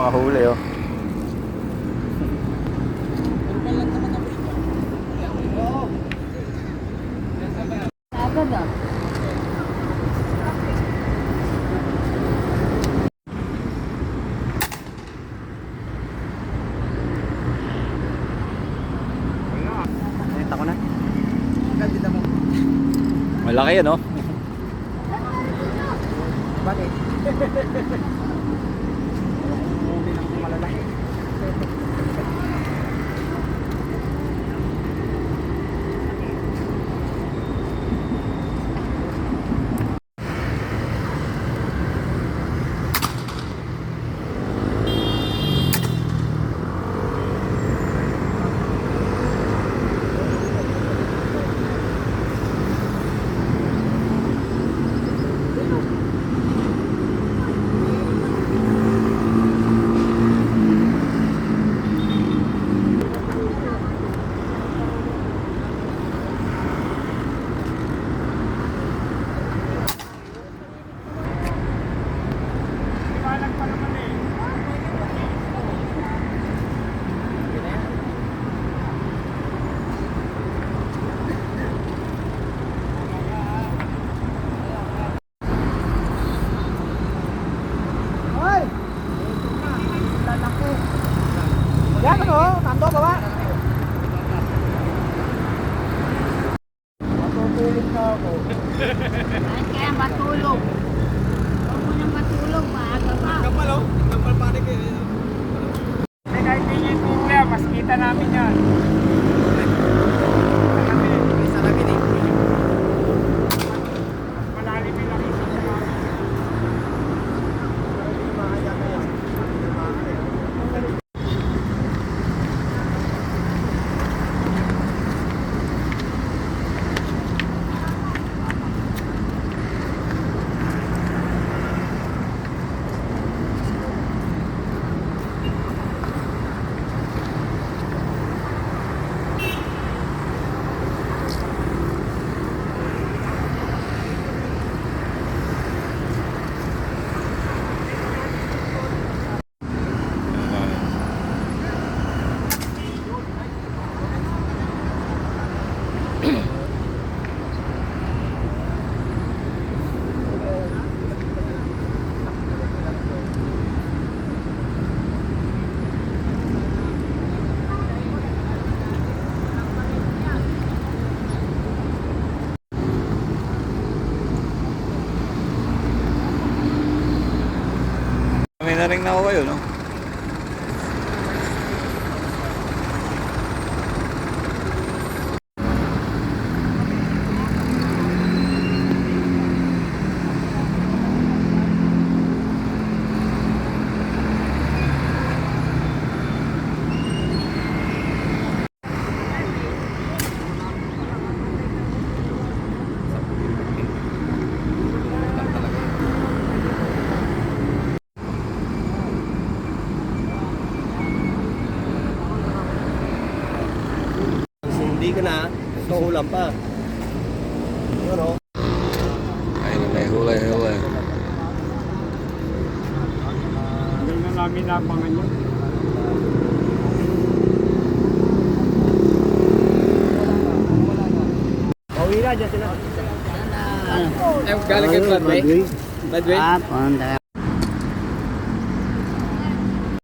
makahuli oh. Agad ah. Nakita ko na. Ganda mo. Malaki yan oh. Bakit? Hindi lang malalaki. Yan ano, nando baba. Matutulog na ako. Ay, kaya matulog. Huwag mo nang matulog, maaga pa. Kapal oh, kapal panik eh. Kahit hindi yung problema, mas kita namin yan. Isa lang eh. Mas malalim yung nakita sa mga. May naring na ako kayo no? Hindi ka na, ulam pa. Ano? Ay, may huli. Hindi na namin napangan yun. Pauwi na, dyan sila. Ano? Galing kay Broadway? Ah, punta.